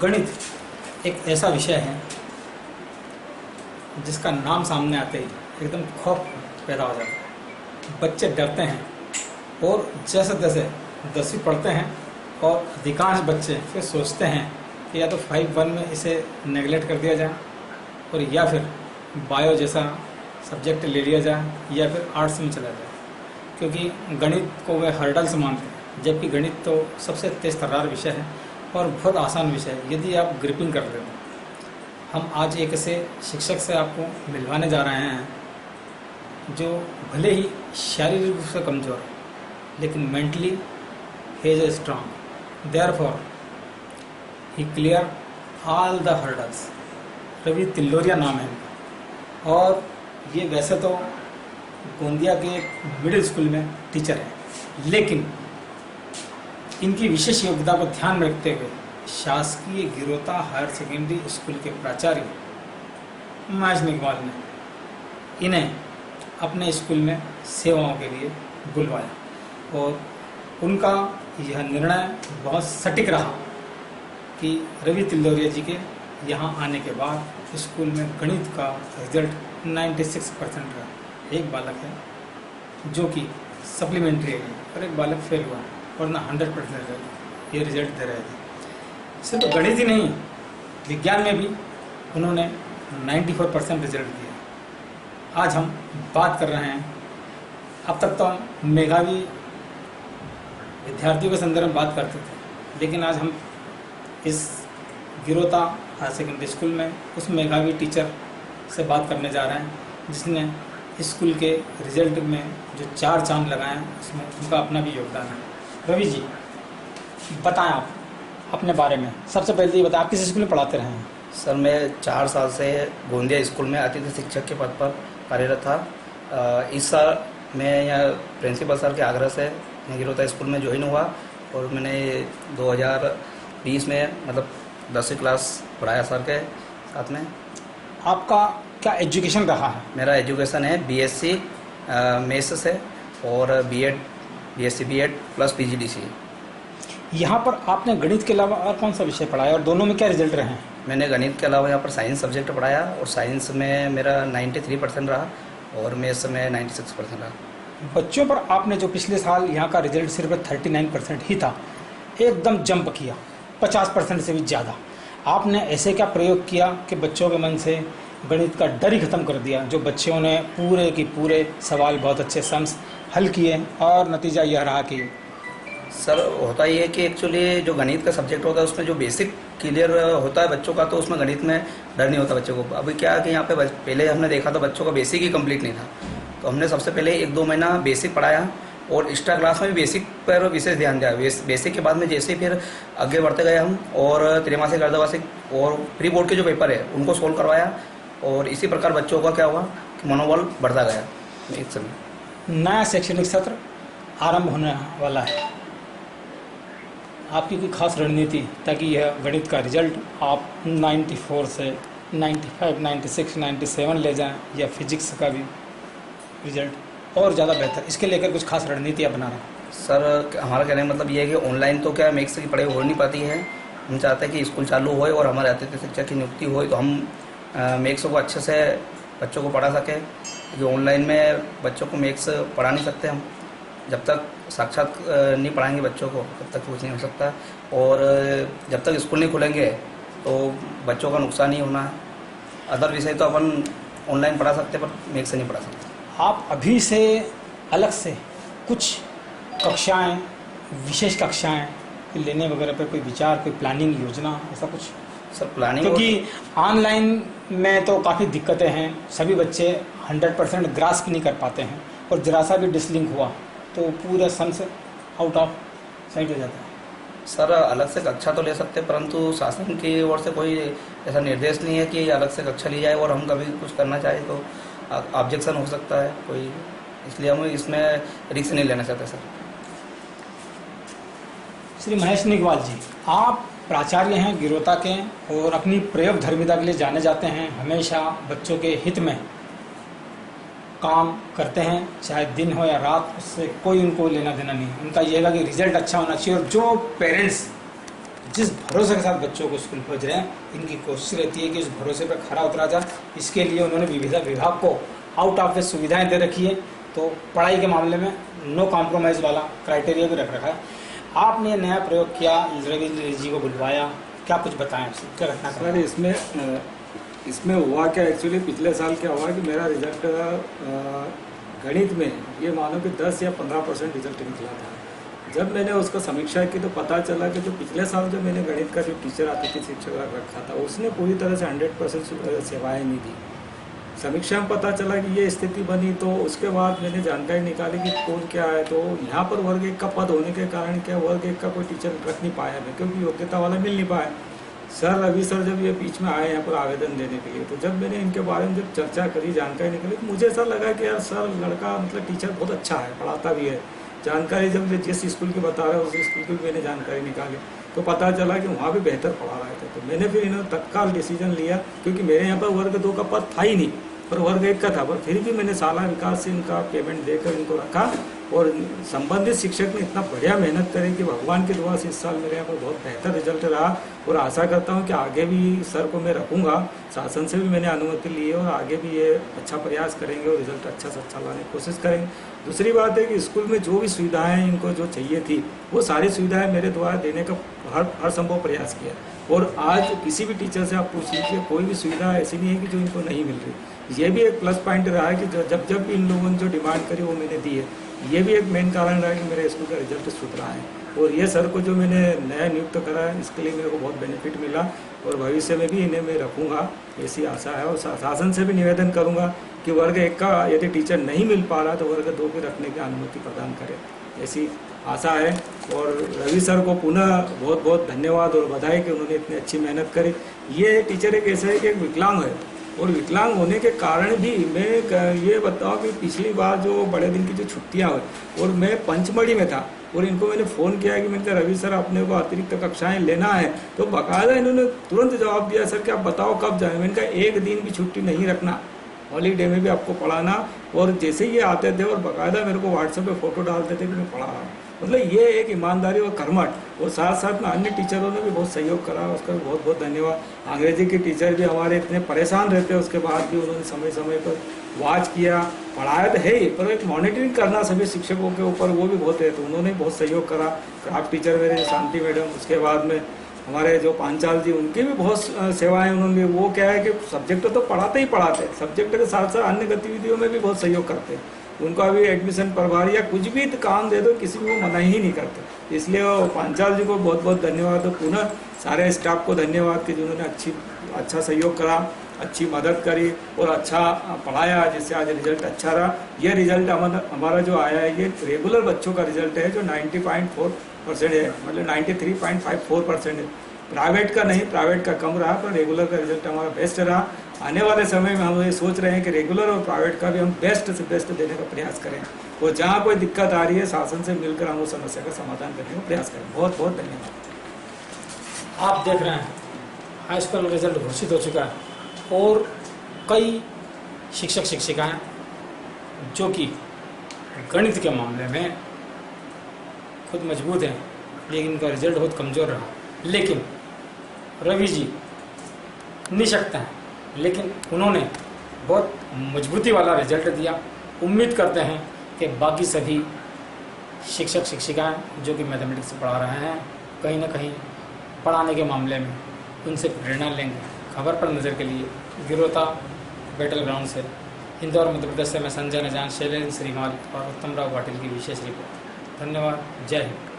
गणित एक ऐसा विषय है जिसका नाम सामने आते ही एकदम खौफ पैदा हो जाता है। बच्चे डरते हैं और जैसे तैसे 10वीं पढ़ते हैं और अधिकांश बच्चे फिर सोचते हैं कि या तो 5-1 में इसे नेगलेक्ट कर दिया जाए और या फिर बायो जैसा सब्जेक्ट ले लिया जाए या फिर आर्ट्स में चला जाए, क्योंकि गणित को वे हर्डल्स मानते हैं, जबकि गणित तो सबसे तेज तर्रार विषय है और बहुत आसान विषय है यदि आप ग्रिपिंग कर रहे हो। हम आज एक ऐसे शिक्षक से आपको मिलवाने जा रहे हैं जो भले ही शारीरिक रूप से कमज़ोर है लेकिन mentally he is strong, therefore he clear all the hurdles. Ravi Tilloria नाम है इनका और ये वैसे तो गोंदिया के एक मिडिल स्कूल में टीचर है, लेकिन इनकी विशेष योग्यता को ध्यान में रखते हुए शासकीय गिरोता हायर सेकेंडरी स्कूल के प्राचार्य महेश निगवाल ने इन्हें अपने स्कूल में सेवाओं के लिए बुलवाया और उनका यह निर्णय बहुत सटीक रहा कि रवि तिल्लोरिया जी के यहाँ आने के बाद स्कूल में गणित का रिजल्ट 96% रहा। एक बालक है जो कि सप्लीमेंट्री है और एक बालक फेल हुआ वरना 100% ये रिजल्ट दे रहे थे। सिर्फ गणित ही नहीं, विज्ञान में भी उन्होंने 94% रिजल्ट दिया। आज हम बात कर रहे हैं, अब तक तो हम मेधावी विद्यार्थियों के संदर्भ में बात करते थे, लेकिन आज हम इस गिरोता हायर सेकेंडरी स्कूल में उस मेधावी टीचर से बात करने जा रहे हैं जिसने स्कूल के रिजल्ट में जो 4 चांद लगाए हैं उसमें उनका अपना भी योगदान है। रवि जी, बताएं आप अपने बारे में। सबसे पहले ये बताएं आप किस स्कूल में पढ़ाते रहे हैं? सर, मैं 4 साल से गोंदिया स्कूल में अतिथि शिक्षक के पद पर कार्यरत था। इस साल मैं यहाँ प्रिंसिपल सर के आग्रह से गिरोता स्कूल में ज्वाइन हुआ और मैंने 2020 में मतलब 10वीं क्लास पढ़ाया सर के साथ में। आपका क्या एजुकेशन रहा है? मेरा एजुकेशन है BSc मैथ्स से और BSc B.Ed प्लस PGDC। यहाँ पर आपने गणित के अलावा और कौन सा विषय पढ़ाया और दोनों में क्या रिजल्ट रहे हैं? मैंने गणित के अलावा यहाँ पर साइंस सब्जेक्ट पढ़ाया और साइंस में मेरा 93% रहा और मैथ्स में 96% रहा। बच्चों पर आपने जो पिछले साल यहाँ का रिजल्ट सिर्फ 39% ही था, एकदम जंप किया 50% से भी ज़्यादा। आपने ऐसे क्या प्रयोग किया कि बच्चों के मन से गणित का डर ही ख़त्म कर दिया, जो बच्चों ने पूरे की पूरे सवाल बहुत अच्छे सम्स हल किए और नतीजा यह रहा कि सर होता ये है कि एक्चुअली जो गणित का सब्जेक्ट होता है उसमें जो बेसिक क्लियर होता है बच्चों का, तो उसमें गणित में डर नहीं होता बच्चों को। अभी क्या है कि यहाँ पे पहले हमने देखा था बच्चों का बेसिक ही कंप्लीट नहीं था, तो हमने सबसे पहले 1-2 महीना बेसिक पढ़ाया और एक्स्ट्रा क्लास में भी बेसिक पर विशेष ध्यान दिया। बेसिक के बाद में जैसे फिर आगे बढ़ते गए हम और त्रैमासिक, अर्धवार्षिक और प्री बोर्ड के जो पेपर है उनको सोल्व करवाया और इसी प्रकार बच्चों का क्या हुआ कि मनोबल बढ़ता गया। एक समय नया शैक्षणिक सत्र आरंभ होने वाला है, आपकी कोई खास रणनीति ताकि यह गणित का रिजल्ट आप 94 से 95, 96, 97 ले जाएं या फिजिक्स का भी रिजल्ट और ज़्यादा बेहतर, इसके लेकर कुछ खास रणनीति आप बना रहे हैं? सर, हमारा कहने का मतलब ये है कि ऑनलाइन तो क्या मैथ्स की पढ़ाई हो नहीं पाती है। हम चाहते हैं कि स्कूल चालू होए और हमारे अतिथि शिक्षक की नियुक्ति होए तो हम मैथ्स को अच्छे से बच्चों को पढ़ा सकें, क्योंकि ऑनलाइन में बच्चों को मैथ्स पढ़ा नहीं सकते हम। जब तक साक्षात नहीं पढ़ाएंगे बच्चों को तब तक कुछ नहीं हो सकता और जब तक स्कूल नहीं खुलेंगे तो बच्चों का नुकसान ही होना है। अदर विषय तो अपन ऑनलाइन पढ़ा सकते पर मैथ्स से नहीं पढ़ा सकते। आप अभी से अलग से कुछ कक्षाएं, विशेष कक्षाएं लेने वगैरह पर कोई विचार, कोई प्लानिंग, योजना, ऐसा कुछ? सर प्लानिंग, क्योंकि ऑनलाइन में तो काफ़ी दिक्कतें हैं, सभी बच्चे 100% ग्रास्प नहीं कर पाते हैं और जरा सा भी डिसलिंक हुआ तो पूरा सम्स आउट ऑफ साइड हो जाता है। सर अलग से कक्षा तो ले सकते हैं, परंतु शासन की ओर से कोई ऐसा निर्देश नहीं है कि अलग से कक्षा ली जाए और हम कभी कुछ करना चाहें तो ऑब्जेक्शन हो सकता है कोई, इसलिए हम इसमें रिस्क नहीं लेना चाहते। सर श्री महेश निगवाल जी, आप प्राचार्य हैं गिरोता के और अपनी प्रयोग धर्मिता के लिए जाने जाते हैं, हमेशा बच्चों के हित में काम करते हैं, चाहे दिन हो या रात, उससे कोई उनको लेना देना नहीं। उनका यह है कि रिजल्ट अच्छा होना चाहिए और जो पेरेंट्स जिस भरोसे के साथ बच्चों को स्कूल भेज रहे हैं, इनकी कोशिश रहती है कि उस भरोसे पर खरा उतरा जाए। इसके लिए उन्होंने विभाग को आउट ऑफ वे सुविधाएं दे रखी है। तो पढ़ाई के मामले में नो कॉम्प्रोमाइज़ वाला क्राइटेरिया भी रख रखा है। आपने नया प्रयोग किया, रवि जी को बुलवाया, क्या कुछ बताएं उससे, क्या घटना सर? इसमें हुआ क्या, एक्चुअली पिछले साल क्या हुआ कि मेरा रिजल्ट गणित में ये मानो कि 10 या 15% रिजल्ट निकला था। जब मैंने उसका समीक्षा की तो पता चला कि जो पिछले साल जो मैंने गणित का जो टीचर आती थी, शिक्षक रखा था, उसने पूरी तरह से 100% सेवाएं नहीं दी। समीक्षा में पता चला कि ये स्थिति बनी, तो उसके बाद मैंने जानकारी निकाली कि कौन क्या है। तो यहाँ पर वर्ग 1 का पद होने के कारण क्या वर्ग 1 का कोई टीचर रख नहीं पाया मैं, क्योंकि योग्यता वाला मिल नहीं पाया। सर रवि सर जब ये बीच में आए यहाँ पर आवेदन देने के लिए, तो जब मैंने इनके बारे में जब चर्चा करी, जानकारी निकली, तो मुझे ऐसा लगा कि यार सर लड़का मतलब टीचर बहुत अच्छा है, पढ़ाता भी है। जानकारी जब जिस स्कूल की बता रहा है उस स्कूल की भी मैंने जानकारी निकाली, तो पता चला कि वहाँ भी बेहतर पढ़ा रहे थे। तो मैंने फिर इन्होंने तत्काल डिसीजन लिया, क्योंकि मेरे यहाँ पर वर्ग 2 का पद था ही नहीं, पर वर्ग 1 का था। पर फिर भी मैंने शाला विकास से इनका पेमेंट देकर इनको रखा, और संबंधित शिक्षक ने इतना बढ़िया मेहनत करी कि भगवान की दुआ से इस साल मेरे यहाँ पर बहुत बेहतर रिजल्ट रहा। और आशा करता हूँ कि आगे भी सर को मैं रखूँगा, शासन से भी मैंने अनुमति ली है, और आगे भी ये अच्छा प्रयास करेंगे और रिजल्ट अच्छा से अच्छा लाने की कोशिश करेंगे। दूसरी बात है कि स्कूल में जो भी सुविधाएं इनको जो चाहिए थी, वो सारी सुविधाएं मेरे द्वारा देने का हर संभव प्रयास किया। और आज किसी भी टीचर से आप पूछ लीजिए, कोई भी सुविधा ऐसी नहीं है कि जो इनको नहीं मिल रही। ये भी एक प्लस पॉइंट रहा है कि जब जब इन लोगों ने जो डिमांड करी वो मैंने दी है। ये भी एक मेन कारण रहा है कि मेरे स्कूल का रिजल्ट सुधरा है। और ये सर को जो मैंने नया नियुक्त करा है, इसके लिए मेरे को बहुत बेनिफिट मिला, और भविष्य में भी इन्हें मैं रखूँगा, ऐसी आशा है। और शासन से भी निवेदन करूँगा कि वर्ग 1 का यदि टीचर नहीं मिल पा रहा तो वर्ग 2 के रखने की अनुमति प्रदान करें, ऐसी आशा है। और रवि सर को पुनः बहुत बहुत धन्यवाद और बधाई कि उन्होंने इतनी अच्छी मेहनत करी। ये टीचर एक ऐसा है कि एक विकलांग है, और विकलांग होने के कारण भी मैं ये बताऊँ कि पिछली बार जो बड़े दिन की जो छुट्टियाँ हुई, और मैं पंचमढ़ी में था, और इनको मैंने फ़ोन किया कि मैंने कहा रवि सर अपने को अतिरिक्त कक्षाएं लेना है, तो बाकायदा इन्होंने तुरंत जवाब दिया, सर कि आप बताओ कब जाए। मैंने कहा एक दिन भी छुट्टी नहीं रखना, हॉलीडे में भी आपको पढ़ाना। और जैसे ही ये आते थे और बाकायदा मेरे को व्हाट्सएप पे फ़ोटो डालते थे कि मैं पढ़ा रहा हूँ। मतलब ये एक ईमानदारी और कर्मठ, और साथ साथ में अन्य टीचरों ने भी बहुत सहयोग करा, उसका भी बहुत बहुत धन्यवाद। अंग्रेजी के टीचर भी हमारे इतने परेशान रहते हैं, उसके बाद भी उन्होंने समय समय पर वॉच किया, पढ़ाया तो है ही, पर एक मॉनिटरिंग करना सभी शिक्षकों के ऊपर वो भी बहुत है, तो उन्होंने बहुत सहयोग करा। क्राफ्ट टीचर मेरे शांति मैडम, उसके बाद में हमारे जो पांचाल जी, उनकी भी बहुत सेवाएं उन्होंने। वो क्या है कि सब्जेक्ट तो पढ़ाते ही पढ़ाते, सब्जेक्ट के साथ साथ अन्य गतिविधियों में भी बहुत सहयोग करते हैं। उनका भी एडमिशन प्रभारी या कुछ भी काम दे दो, किसी को मना ही नहीं करते। इसलिए पांचाल जी को बहुत बहुत धन्यवाद, और पुनः सारे स्टाफ को धन्यवाद कि जिन्होंने अच्छा सहयोग करा, अच्छी मदद करी और अच्छा पढ़ाया, जिससे आज रिजल्ट अच्छा रहा। ये रिजल्ट हमारा जो आया है, ये रेगुलर बच्चों का रिजल्ट है जो 90.4% है, मतलब 93.54% है। प्राइवेट का नहीं, प्राइवेट का कम रहा, पर रेगुलर का रिजल्ट हमारा बेस्ट रहा। आने वाले समय में हम ये सोच रहे हैं कि रेगुलर और प्राइवेट का भी हम बेस्ट से बेस्ट देने का प्रयास करें, और जहाँ कोई दिक्कत आ रही है शासन से मिलकर हम उस समस्या का समाधान करने का प्रयास करें। बहुत बहुत धन्यवाद। आप देख रहे हैं हाई स्कूल रिजल्ट घोषित हो चुका है, और कई शिक्षक शिक्षिकाएं जो कि गणित के मामले में खुद मजबूत हैं, लेकिन इनका रिजल्ट बहुत कमज़ोर रहा। लेकिन रवि जी निःशक्त हैं, लेकिन उन्होंने बहुत मजबूती वाला रिजल्ट दिया। उम्मीद करते हैं कि बाकी सभी शिक्षक शिक्षिकाएं जो कि मैथमेटिक्स पढ़ा रहे हैं, कहीं ना कहीं पढ़ाने के मामले में उनसे प्रेरणा लेंगे। खबर पर नज़र के लिए गिरोता बैटल ग्राउंड से इंदौर मध्य प्रदेश से मैं संजय नजान, शैलेंद्र श्रीमाल और उत्तम राव पाटिल की विशेष रिपोर्ट। धन्यवाद। जय हिंद।